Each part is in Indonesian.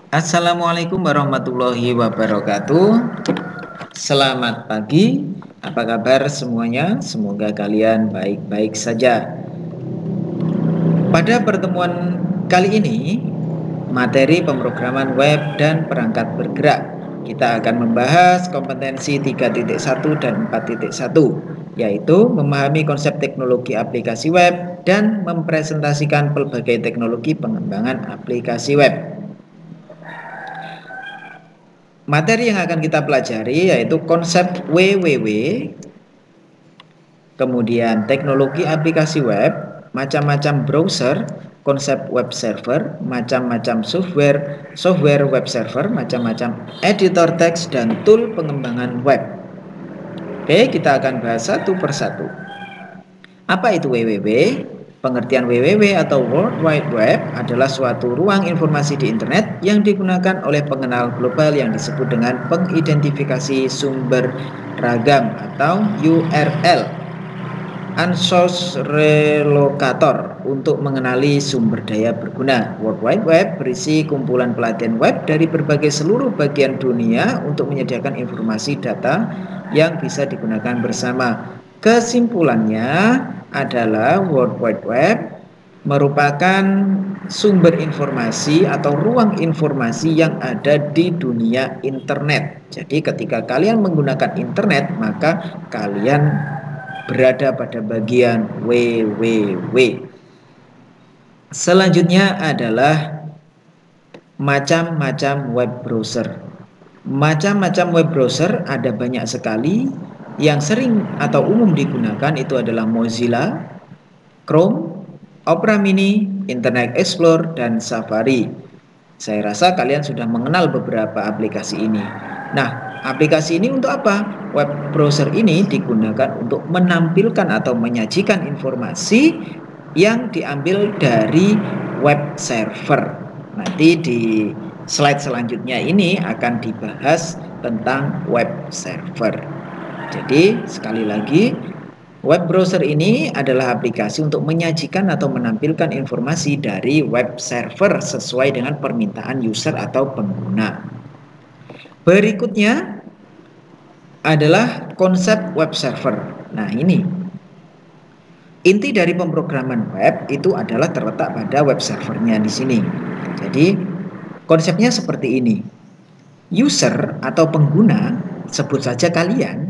Assalamualaikum warahmatullahi wabarakatuh. Selamat pagi. Apa kabar semuanya? Semoga kalian baik-baik saja. Pada pertemuan kali ini, materi pemrograman web dan perangkat bergerak. Kita akan membahas kompetensi 3.1 dan 4.1, yaitu memahami konsep teknologi aplikasi web dan mempresentasikan pelbagai teknologi pengembangan aplikasi web. Materi yang akan kita pelajari yaitu konsep WWW, kemudian teknologi aplikasi web, macam-macam browser, konsep web server, macam-macam software web server, macam-macam editor teks, dan tool pengembangan web. Oke, kita akan bahas satu persatu. Apa itu WWW? Pengertian WWW atau World Wide Web adalah suatu ruang informasi di internet yang digunakan oleh pengenal global yang disebut dengan pengidentifikasi sumber ragam atau URL, Unsource Relocator, untuk mengenali sumber daya berguna. World Wide Web berisi kumpulan pelatihan web dari berbagai seluruh bagian dunia untuk menyediakan informasi data yang bisa digunakan bersama. Kesimpulannya adalah World Wide Web merupakan sumber informasi atau ruang informasi yang ada di dunia internet. Jadi ketika kalian menggunakan internet, maka kalian berada pada bagian WWW. Selanjutnya adalah macam-macam web browser. Macam-macam web browser ada banyak sekali. Yang sering atau umum digunakan itu adalah Mozilla, Chrome, Opera Mini, Internet Explorer, dan Safari. Saya rasa kalian sudah mengenal beberapa aplikasi ini. Nah, aplikasi ini untuk apa? Web browser ini digunakan untuk menampilkan atau menyajikan informasi yang diambil dari web server. Nanti di slide selanjutnya ini akan dibahas tentang web server. Jadi sekali lagi, web browser ini adalah aplikasi untuk menyajikan atau menampilkan informasi dari web server sesuai dengan permintaan user atau pengguna. Berikutnya adalah konsep web server. Nah, ini inti dari pemrograman web itu adalah terletak pada web servernya di sini. Jadi konsepnya seperti ini. User atau pengguna, sebut saja kalian,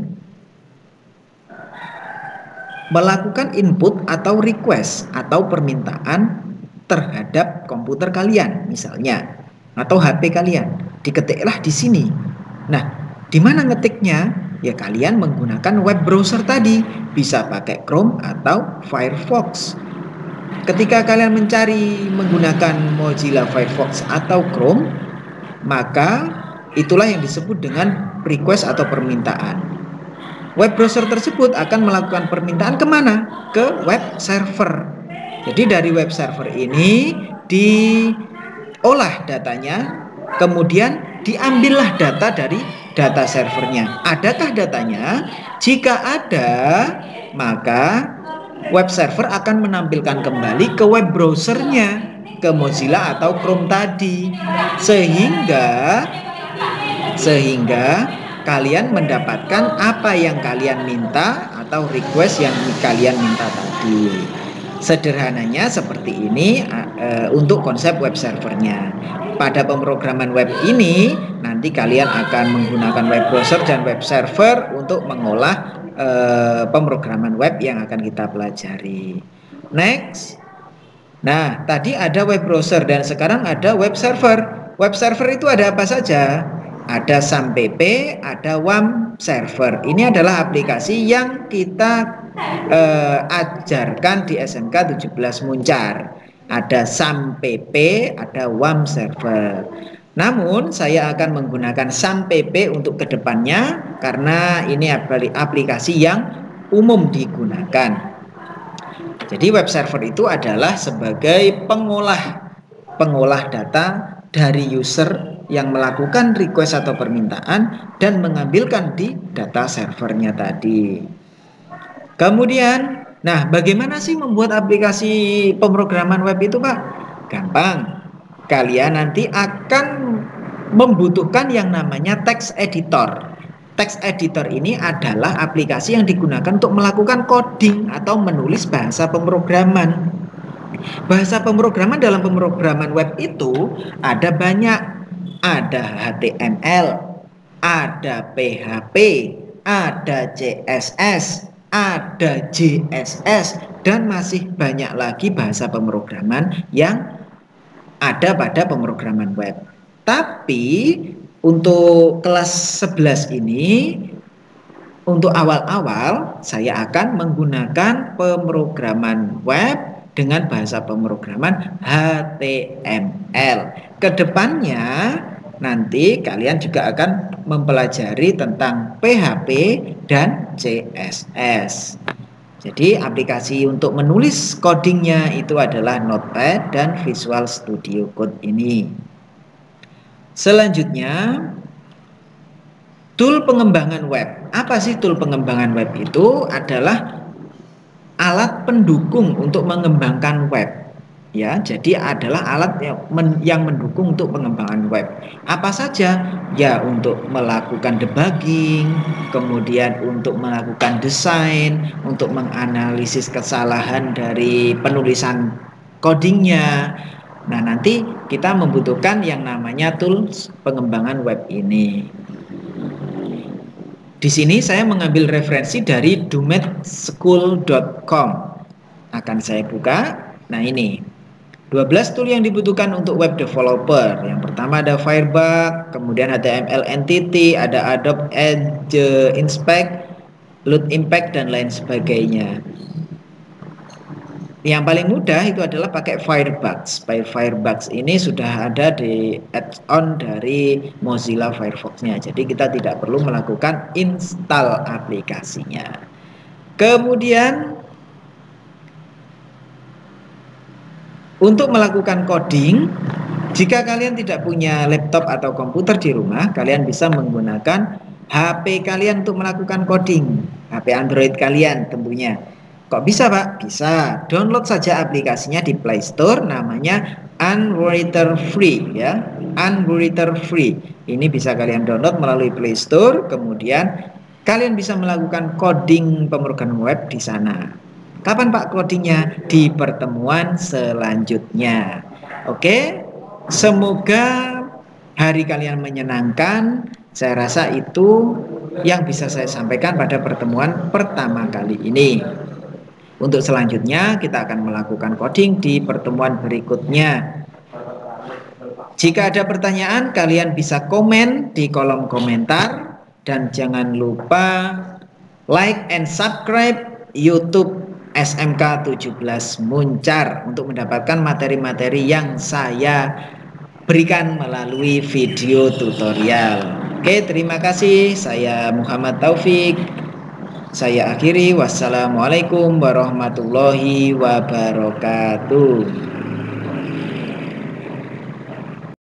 melakukan input atau request atau permintaan terhadap komputer kalian misalnya, atau HP kalian. Diketiklah di sini. Nah, di mana ngetiknya? Ya kalian menggunakan web browser tadi, bisa pakai Chrome atau Firefox. Ketika kalian mencari menggunakan Mozilla Firefox atau Chrome, maka itulah yang disebut dengan request atau permintaan. Web browser tersebut akan melakukan permintaan kemana? Ke web server. Jadi dari web server ini diolah datanya, kemudian diambillah data dari data servernya. Adakah datanya? Jika ada, maka web server akan menampilkan kembali ke web browsernya, ke Mozilla atau Chrome tadi, sehingga kalian mendapatkan apa yang kalian minta atau request yang kalian minta tadi. Sederhananya seperti ini untuk konsep web servernya. Pada pemrograman web ini nanti kalian akan menggunakan web browser dan web server untuk mengolah pemrograman web yang akan kita pelajari. Next. Nah, tadi ada web browser dan sekarang ada web server. Web server itu ada apa saja? Ada SAMPP, ada WAM server. Ini adalah aplikasi yang kita ajarkan di SMK 17 Muncar. Ada SAMPP, ada WAM server. Namun saya akan menggunakan SAMPP untuk kedepannya karena ini aplikasi yang umum digunakan. Jadi web server itu adalah sebagai pengolah data dari user yang melakukan request atau permintaan dan mengambilkan di data servernya tadi. Kemudian, nah bagaimana sih membuat aplikasi pemrograman web itu, Pak? Gampang. kalian nanti akan membutuhkan yang namanya text editor. Text editor ini adalah aplikasi yang digunakan untuk melakukan coding atau menulis bahasa pemrograman. Bahasa pemrograman dalam pemrograman web itu ada banyak. Ada HTML, ada PHP, ada CSS, ada JSS, dan masih banyak lagi bahasa pemrograman yang ada pada pemrograman web. Tapi untuk kelas 11 ini, untuk awal-awal saya akan menggunakan pemrograman web dengan bahasa pemrograman HTML. Kedepannya nanti kalian juga akan mempelajari tentang PHP dan CSS. Jadi aplikasi untuk menulis codingnya itu adalah Notepad dan Visual Studio Code ini. Selanjutnya, tool pengembangan web. Apa sih tool pengembangan web itu? Adalah alat pendukung untuk mengembangkan web. Ya, jadi adalah alat yang mendukung untuk pengembangan web. Apa saja? Ya, untuk melakukan debugging, kemudian untuk melakukan desain, untuk menganalisis kesalahan dari penulisan codingnya. Nah, nanti kita membutuhkan yang namanya tools pengembangan web ini. Di sini saya mengambil referensi dari dumetschool.com. Akan saya buka. Nah, ini 12 tool yang dibutuhkan untuk web developer. Yang pertama ada Firebug, kemudian HTML Entity, ada Adobe Edge Inspect, Load Impact, dan lain sebagainya. Yang paling mudah itu adalah pakai Firebugs. Firebugs ini sudah ada di add-on dari Mozilla Firefox-nya. Jadi kita tidak perlu melakukan install aplikasinya. Kemudian untuk melakukan coding, jika kalian tidak punya laptop atau komputer di rumah, kalian bisa menggunakan HP kalian untuk melakukan coding. HP Android kalian tentunya. Kok bisa, Pak? Bisa. Download saja aplikasinya di Play Store, namanya Unwriter Free ya. Unwriter Free. Ini bisa kalian download melalui Play Store, kemudian kalian bisa melakukan coding pemrograman web di sana. Kapan Pak codingnya? Di pertemuan selanjutnya. Oke, semoga hari kalian menyenangkan. Saya rasa itu yang bisa saya sampaikan pada pertemuan pertama kali ini. Untuk selanjutnya kita akan melakukan coding di pertemuan berikutnya. Jika ada pertanyaan, kalian bisa komen di kolom komentar. Dan jangan lupa like and subscribe YouTube SMK 17 Muncar untuk mendapatkan materi-materi yang saya berikan melalui video tutorial. Oke, terima kasih. Saya Muhammad Taufik. Saya akhiri. Wassalamualaikum warahmatullahi wabarakatuh.